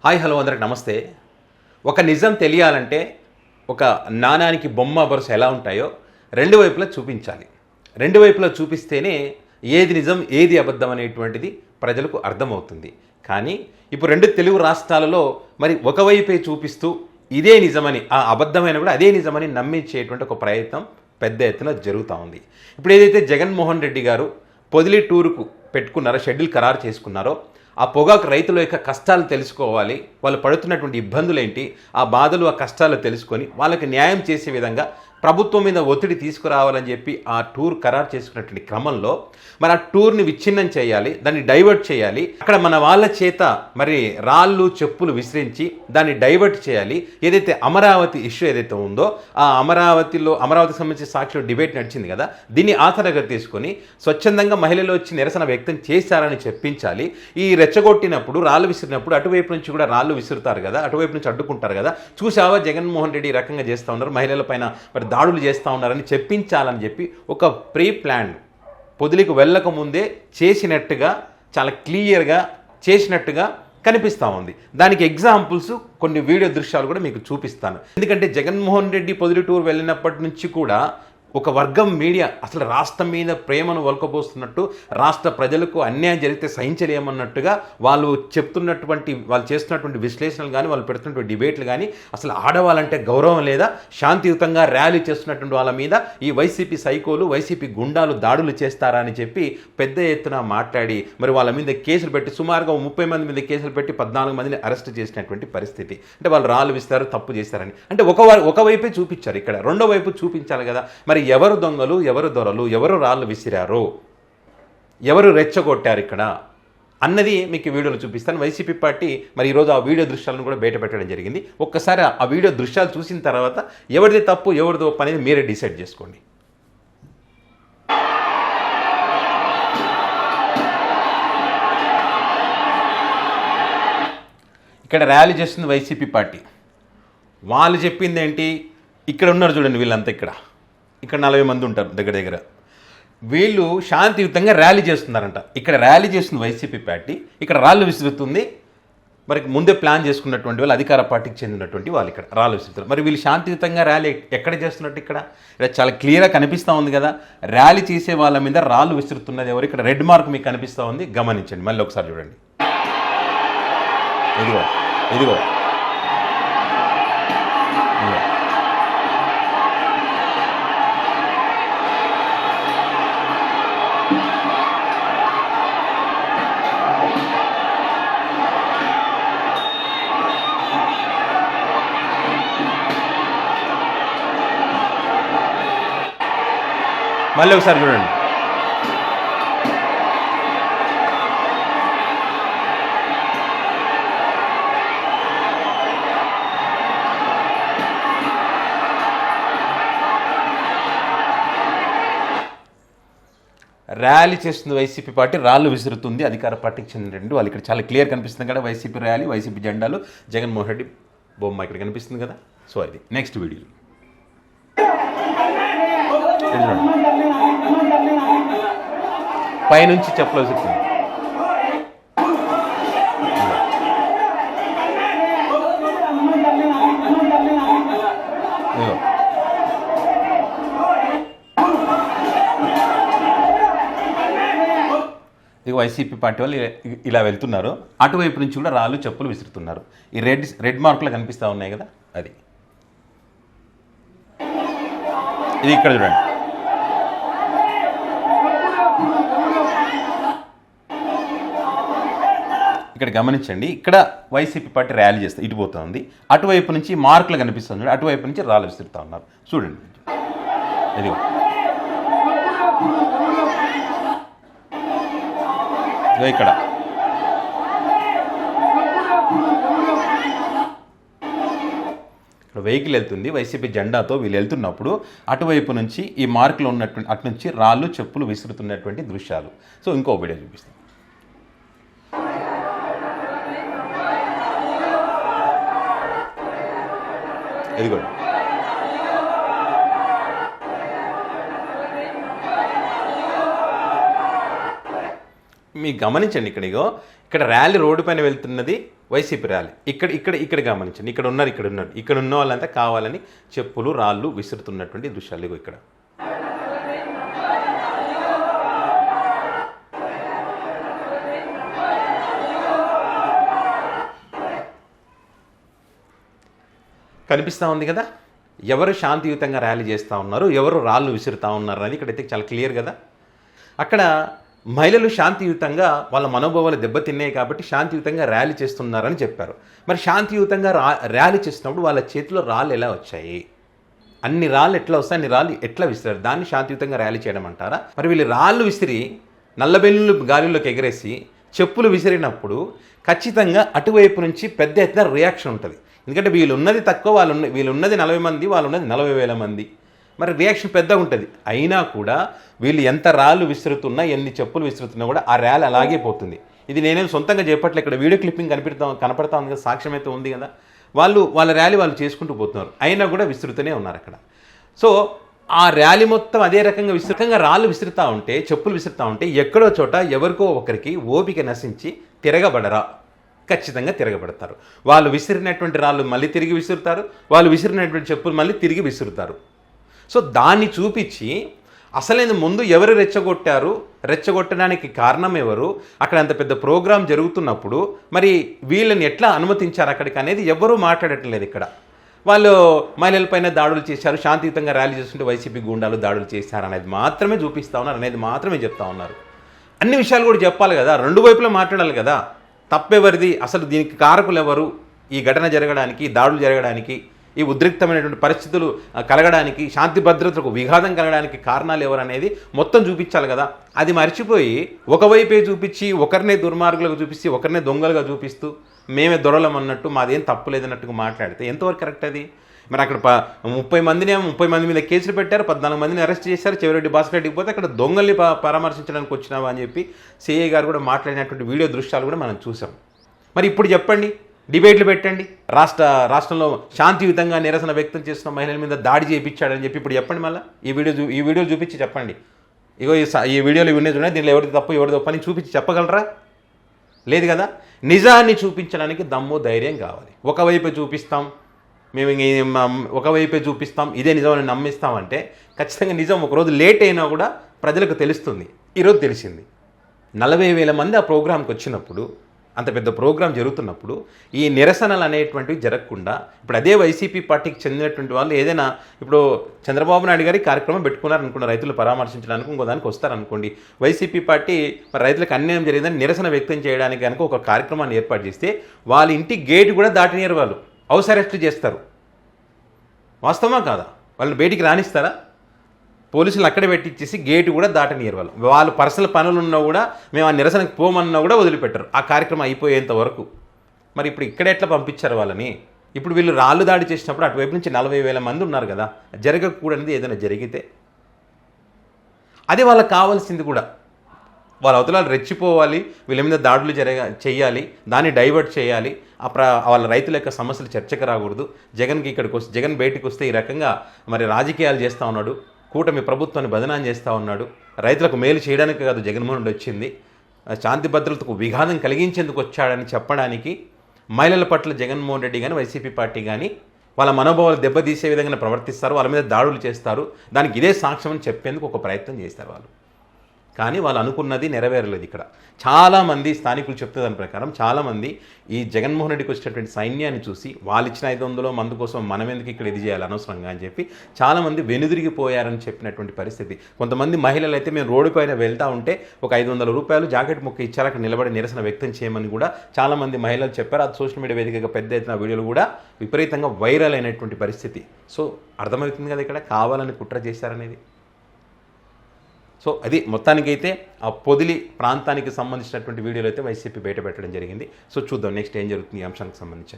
Hi hello అందరికి నమస్తే. ఒక నిజం తెలియాలంటే ఒక నాణానికి బొమ్మ బరుస ఎలా ఉంటాయో రెండు వైపులా చూపించాలి. రెండు వైపులా చూపిస్తేనే ఏది నిజం ఏది అబద్ధం అనేటువంటిది ప్రజలకు అర్థమవుతుంది. కానీ ఇప్పుడు రెండు తెలుగు రాష్ట్రాలలో మరి ఒకవైపే చూపిస్తూ ఇదే నిజమని ఆ అబద్ధమైన కూడా అదే నిజమని నమ్మించేటువంటి ఒక ప్రయత్నం పెద్ద ఎత్తున జరుగుతూ ఉంది. ఇప్పుడు ఏదైతే జగన్మోహన్ రెడ్డి గారు పొదిలి టూరుకు పెట్టుకున్నారో, షెడ్యూల్ ఖరారు చేసుకున్నారో, ఆ పొగాకు రైతుల యొక్క కష్టాలు తెలుసుకోవాలి, వాళ్ళు పడుతున్నటువంటి ఇబ్బందులు ఏంటి, ఆ బాధలు ఆ కష్టాలు తెలుసుకొని వాళ్ళకి న్యాయం చేసే విధంగా ప్రభుత్వం మీద ఒత్తిడి తీసుకురావాలని చెప్పి ఆ టూర్ ఖరారు చేసుకున్నటువంటి క్రమంలో మరి ఆ టూర్ని విచ్ఛిన్నం చేయాలి, దాన్ని డైవర్ట్ చేయాలి. అక్కడ మన వాళ్ళ చేత మరి రాళ్ళు చెప్పులు విసిరించి దాన్ని డైవర్ట్ చేయాలి. ఏదైతే అమరావతి ఇష్యూ ఏదైతే ఉందో ఆ అమరావతికి సంబంధించి సాక్షిలో డిబేట్ నడిచింది కదా, దీన్ని ఆధారంగా తీసుకొని స్వచ్ఛందంగా మహిళలు వచ్చి నిరసన వ్యక్తం చేశారని చెప్పించాలి. ఈ రెచ్చగొట్టినప్పుడు రాళ్ళు విసిరినప్పుడు అటువైపు నుంచి కూడా రాళ్ళు విసురుతారు కదా, అటువైపు నుంచి అడ్డుకుంటారు కదా, చూసావా జగన్మోహన్ రెడ్డి ఈ రకంగా చేస్తూ ఉన్నారు, మహిళల పైన మరి దాడులు చేస్తూ ఉన్నారని చెప్పించాలని చెప్పి ఒక ప్రీ ప్లాన్ పొదిలికి వెళ్ళకముందే చేసినట్టుగా చాలా క్లియర్గా చేసినట్టుగా కనిపిస్తూ ఉంది. దానికి ఎగ్జాంపుల్స్ కొన్ని వీడియో దృశ్యాలు కూడా మీకు చూపిస్తాను. ఎందుకంటే జగన్మోహన్ రెడ్డి పొదిలి టూర్ వెళ్ళినప్పటి నుంచి కూడా ఒక వర్గం మీడియా అసలు రాష్ట్రం మీద ప్రేమను వలకబోస్తున్నట్టు, రాష్ట్ర ప్రజలకు అన్యాయం జరిగితే సహించలేమన్నట్టుగా వాళ్ళు చేస్తున్నటువంటి విశ్లేషణలు కానీ, వాళ్ళు పెడుతున్నటువంటి డిబేట్లు కానీ, అసలు ఆడవాళ్ళంటే గౌరవం లేదా, శాంతియుతంగా ర్యాలీ చేస్తున్నటువంటి వాళ్ళ మీద ఈ వైసీపీ సైకోలు, వైసీపీ గుండాలు దాడులు చేస్తారా అని చెప్పి పెద్ద ఎత్తున మాట్లాడి మరి వాళ్ళ మీద కేసులు పెట్టి సుమారుగా 30 మంది మీద కేసులు పెట్టి 14 మందిని అరెస్ట్ చేసినటువంటి పరిస్థితి. అంటే వాళ్ళు రాళ్ళు విస్తారు, తప్పు చేస్తారని. అంటే ఒకవైపే చూపించారు, ఇక్కడ రెండో వైపు చూపించాలి కదా. మరి ఎవరు దొంగలు, ఎవరు దొరలు, ఎవరు రాళ్ళు విసిరారు, ఎవరు రెచ్చగొట్టారు ఇక్కడ అన్నది మీకు వీడియోలో చూపిస్తాను. వైసీపీ పార్టీ మరి ఈరోజు ఆ వీడియో దృశ్యాలను కూడా బయట పెట్టడం జరిగింది. ఒక్కసారి ఆ వీడియో దృశ్యాలు చూసిన తర్వాత ఎవరిది తప్పు ఎవరిది ఒప్పు అనేది మీరే డిసైడ్ చేసుకోండి. ఇక్కడ ర్యాలీ చేస్తుంది వైసీపీ పార్టీ. వాళ్ళు చెప్పింది ఏంటి, ఇక్కడ ఉన్నారు చూడండి వీళ్ళంతా, ఇక్కడ 40 మంది ఉంటారు దగ్గర. వీళ్ళు శాంతియుతంగా ర్యాలీ చేస్తున్నారంట. ఇక్కడ ర్యాలీ చేస్తుంది వైసీపీ పార్టీ, ఇక్కడ రాళ్ళు విసురుతుంది. మరి ముందే ప్లాన్ చేసుకున్నటువంటి వాళ్ళు అధికార పార్టీకి చెందినటువంటి వాళ్ళు ఇక్కడ రాళ్ళు విసురుతారు. మరి వీళ్ళు శాంతియుతంగా ర్యాలీ ఎక్కడ చేస్తున్నట్టు ఇక్కడ చాలా క్లియర్గా కనిపిస్తూ ఉంది కదా. ర్యాలీ చేసే వాళ్ళ మీద రాళ్ళు విసురుతున్నది ఎవరు, ఇక్కడ రెడ్ మార్క్ మీకు కనిపిస్తూ ఉంది, గమనించండి. మళ్ళీ ఒకసారి చూడండి, ఇదిగో మళ్ళీ ఒకసారి చూడండి. ర్యాలీ చేస్తుంది వైసీపీ పార్టీ, రాళ్ళు విసురుతుంది అధికార పార్టీకి చెందిన వాళ్ళు. ఇక్కడ చాలా క్లియర్ కనిపిస్తుంది కదా వైసీపీ ర్యాలీ, వైసీపీ జెండాలు, జగన్మోహన్ రెడ్డి బొమ్మ ఇక్కడ కనిపిస్తుంది కదా. సో అది నెక్స్ట్ వీడియో. పైనుంచి చెప్పులు విసురుతుంది. ఇక వైసీపీ పార్టీ వాళ్ళు ఇలా వెళ్తున్నారు, అటువైపు నుంచి కూడా రాళ్ళు చెప్పులు విసురుతున్నారు. ఈ రెడ్ మార్కులు కనిపిస్తూ ఉన్నాయి కదా, అది ఇది ఇక్కడ చూడండి. ఇక్కడ గమనించండి, ఇక్కడ వైసీపీ పార్టీ ర్యాలీ చేస్తే ఇటు పోతుంది, అటువైపు నుంచి మార్కులు కనిపిస్తుంది, అటువైపు నుంచి రాళ్ళు విసురుతూ ఉన్నారు. చూడండి, ఇదిగో ఇక్కడ వెహికల్ వెళ్తుంది, వైసీపీ జెండాతో వీళ్ళు వెళ్తున్నప్పుడు అటువైపు నుంచి ఈ మార్కులు ఉన్నటువంటి అటు నుంచి రాళ్ళు చెప్పులు విసురుతున్నటువంటి దృశ్యాలు. సో ఇంకో వీడియో చూపిస్తాను. ఇదిగోండి, మీకు గమనించండి, ఇక్కడ ర్యాలీ రోడ్డు పైన వెళ్తున్నది, వైసీపీ ర్యాలీ. ఇక్కడ గమనించండి, ఇక్కడ ఉన్న వాళ్ళంతా కావాలని చెప్పులు రాళ్ళు విసురుతున్నటువంటి దృశ్యాలు ఇగో ఇక్కడ. కనిపిస్తూ ఉంది కదా, ఎవరు శాంతియుతంగా ర్యాలీ చేస్తూ ఉన్నారు, ఎవరు రాళ్ళు విసురుతూ ఉన్నారు అనేది ఇక్కడైతే చాలా క్లియర్ కదా. అక్కడ మహిళలు శాంతియుతంగా వాళ్ళ మనోభావాలు దెబ్బతిన్నాయి కాబట్టి శాంతియుతంగా ర్యాలీ చేస్తున్నారని చెప్పారు. మరి శాంతియుతంగా ర్యాలీ చేస్తున్నప్పుడు వాళ్ళ చేతిలో రాళ్ళు ఎలా వచ్చాయి, అన్ని రాళ్ళు ఎట్లా వస్తాయి, అన్ని రాళ్ళు ఎట్లా విసిరారు, దాన్ని శాంతియుతంగా ర్యాలీ చేయడం అంటారా? మరి వీళ్ళు రాళ్ళు విసిరి నల్లబెల్లులు గాలిలోకి ఎగరేసి చెప్పులు విసిరినప్పుడు ఖచ్చితంగా అటువైపు నుంచి పెద్ద ఎత్తున రియాక్షన్ ఉంటుంది. ఎందుకంటే వీళ్ళున్నది తక్కువ, వీళ్ళున్నది 40 మంది, వాళ్ళున్నది 40,000 మంది. మరి రియాక్షన్ పెద్దగా ఉంటుంది. అయినా కూడా వీళ్ళు ఎంత రాళ్ళు విసురుతున్నా, ఎన్ని చెప్పులు విసురుతున్నా కూడా ఆ ర్యాలీ అలాగే పోతుంది. ఇది నేనేం సొంతంగా చెప్పట్లే, ఇక్కడ వీడియో క్లిప్పింగ్ కనపడతా ఉంది కదా, సాక్ష్యం అయితే ఉంది కదా. వాళ్ళ ర్యాలీ వాళ్ళు చేసుకుంటూ పోతున్నారు, అయినా కూడా విసురుతూనే ఉన్నారు అక్కడ. సో ఆ ర్యాలీ మొత్తం అదే రకంగా విస్తృతంగా రాళ్ళు విసురుతూ ఉంటే, చెప్పులు విసురుతూ ఉంటే ఎక్కడో చోట ఎవరికో ఒకరికి ఓపిక నశించి తిరగబడరా? ఖచ్చితంగా తిరగబడతారు. వాళ్ళు విసిరినటువంటి రాళ్ళు మళ్ళీ తిరిగి విసురుతారు, వాళ్ళు విసిరినటువంటి చెప్పులు మళ్ళీ తిరిగి విసురుతారు. సో దాన్ని చూపించి అసలైన ముందు ఎవరు రెచ్చగొట్టారు, రెచ్చగొట్టడానికి కారణం ఎవరు, అక్కడ అంత పెద్ద ప్రోగ్రాం జరుగుతున్నప్పుడు మరి వీళ్ళని ఎట్లా అనుమతించారు అక్కడికి అనేది ఎవరూ మాట్లాడటం లేదు. ఇక్కడ వాళ్ళు మహిళలపైన దాడులు చేశారు, శాంతియుతంగా ర్యాలీ చేస్తుంటే వైసీపీ గూండాలు దాడులు చేశారు అనేది మాత్రమే చూపిస్తూ ఉన్నారు, అనేది మాత్రమే చెప్తా ఉన్నారు. అన్ని విషయాలు కూడా చెప్పాలి కదా, రెండు వైపులా మాట్లాడాలి కదా. తప్పెవరిది, అసలు దీనికి కారకులు ఎవరు, ఈ ఘటన జరగడానికి, దాడులు జరగడానికి, ఈ ఉద్రిక్తమైనటువంటి పరిస్థితులు కలగడానికి, శాంతి భద్రతలకు విఘాతం కలగడానికి కారణాలు ఎవరు అనేది మొత్తం చూపించాలి కదా. అది మర్చిపోయి ఒకవైపే చూపించి ఒకరినే దుర్మార్గులుగా చూపిస్తే, ఒకరినే దొంగలుగా చూపిస్తూ మేమే దొరలం అన్నట్టు, మాదేం తప్పు లేదన్నట్టుగా మాట్లాడితే ఎంతవరకు కరెక్ట్ అది? మరి అక్కడ 30 మంది మీద కేసులు పెట్టారు, 14 మందిని అరెస్ట్ చేశారు. చెవిరెడ్డి భాస్కర్ రెడ్డికి పోతే అక్కడ దొంగల్ని పరామర్శించడానికి వచ్చినావా అని చెప్పి సిఐ గారు కూడా మాట్లాడినటువంటి వీడియో దృశ్యాలు కూడా మనం చూసాం. మరి ఇప్పుడు చెప్పండి, డిబేట్లు పెట్టండి, రాష్ట్రంలో శాంతియుతంగా నిరసన వ్యక్తం చేస్తున్న మహిళల మీద దాడి చేయించాడని చెప్పి ఇప్పుడు చెప్పండి. మళ్ళీ ఈ వీడియో చూపించి చెప్పండి, ఇగో ఈ వీడియోలు ఇవన్నీ ఉన్నాయి, దీనిలో ఎవరిది తప్పు ఎవరిది తప్పు అని చూపించి చెప్పగలరా? లేదు కదా. నిజాన్ని చూపించడానికి దమ్ము ధైర్యం కావాలి. ఒకవైపు చూపిస్తాం, ఒకవైపే చూపిస్తాం, ఇదే నిజమని నమ్మిస్తామంటే ఖచ్చితంగా నిజం ఒకరోజు లేట్ అయినా కూడా ప్రజలకు తెలుస్తుంది. ఈరోజు తెలిసింది. 40,000 మంది ఆ ప్రోగ్రాంకి వచ్చినప్పుడు, అంత పెద్ద ప్రోగ్రాం జరుగుతున్నప్పుడు ఈ నిరసనలు అనేటువంటివి జరగకుండా ఇప్పుడు అదే వైసీపీ పార్టీకి చెందినటువంటి వాళ్ళు ఏదైనా ఇప్పుడు చంద్రబాబు నాయుడు గారి కార్యక్రమం పెట్టుకున్నారనుకున్న రైతులు పరామర్శించడానికి, ఇంకో దానికి వస్తారనుకోండి. వైసీపీ పార్టీ మరి రైతులకు అన్యాయం జరిగిందని నిరసన వ్యక్తం చేయడానికి కనుక ఒక కార్యక్రమాన్ని ఏర్పాటు చేస్తే వాళ్ళ ఇంటి గేటు కూడా దాటనియరు, వాళ్ళు హౌస్ అరెస్ట్ చేస్తారు. వాస్తవమా కాదా? వాళ్ళని బయటికి రానిస్తారా? పోలీసులు అక్కడే పెట్టించేసి గేటు కూడా దాటనియరు. వాళ్ళు పర్సనల్ పనులు ఉన్నా కూడా మేము ఆ నిరసనకు పోమన్నా కూడా వదిలిపెట్టరు ఆ కార్యక్రమం అయిపోయేంత వరకు. మరి ఇప్పుడు ఇక్కడ ఎట్లా పంపించారు వాళ్ళని? ఇప్పుడు వీళ్ళు రాళ్ళు దాడి చేసినప్పుడు అటువైపు నుంచి 40,000 మంది ఉన్నారు కదా, జరగకూడనిది ఏదైనా జరిగితే అదే వాళ్ళకి కావాల్సింది కూడా. వాళ్ళ అవతలాలు రెచ్చిపోవాలి, వీళ్ళ మీద దాడులు చేయాలి, దాన్ని డైవర్ట్ చేయాలి, వాళ్ళ రైతుల యొక్క సమస్యలు చర్చకు రాకూడదు. జగన్ బయటికి వస్తే ఈ రకంగా మరి రాజకీయాలు చేస్తూ ఉన్నాడు, కూటమి ప్రభుత్వాన్ని బదనాం చేస్తూ ఉన్నాడు, రైతులకు మేలు చేయడానికి కాదు జగన్మోహన్ రెడ్డి వచ్చింది, శాంతి భద్రతకు విఘాతం కలిగించేందుకు వచ్చాడని చెప్పడానికి మహిళల పట్ల జగన్మోహన్ రెడ్డి కానీ వైసీపీ పార్టీ కానీ వాళ్ళ మనోభావాలు దెబ్బతీసే విధంగా ప్రవర్తిస్తారు, వాళ్ళ మీద దాడులు చేస్తారు. దానికి ఇదే సాక్ష్యం అని చెప్పేందుకు ఒక ప్రయత్నం చేస్తారు వాళ్ళు. కానీ వాళ్ళు అనుకున్నది నెరవేరలేదు. ఇక్కడ చాలామంది స్థానికులు చెప్తే దాని ప్రకారం చాలామంది ఈ జగన్మోహన్ రెడ్డికి వచ్చేటటువంటి సైన్యాన్ని చూసి వాళ్ళు ఇచ్చిన 500 మంది కోసం మనం ఎందుకు ఇక్కడ ఇది చేయాలి అనవసరంగా అని చెప్పి చాలామంది వెనుదిరిగిపోయారని చెప్పినటువంటి పరిస్థితి. కొంతమంది మహిళలు అయితే మేము రోడ్డు పైన వెళ్తూ ఉంటే ఒక 500 రూపాయలు జాకెట్ ముక్క ఇచ్చారు, అక్కడ నిలబడి నిరసన వ్యక్తం చేయమని కూడా చాలామంది మహిళలు చెప్పారు. అది సోషల్ మీడియా వేదికగా పెద్ద ఎత్తున వీడియోలు కూడా విపరీతంగా వైరల్ అయినటువంటి పరిస్థితి. సో అర్థమవుతుంది కదా ఇక్కడ కావాలని కుట్ర చేశారనేది. సో అది మొత్తానికైతే ఆ పొదిలి ప్రాంతానికి సంబంధించినటువంటి వీడియోలు అయితే వైసీపీ బయట పెట్టడం జరిగింది. సో చూద్దాం నెక్స్ట్ ఏం జరుగుతుంది ఈ అంశానికి సంబంధించి.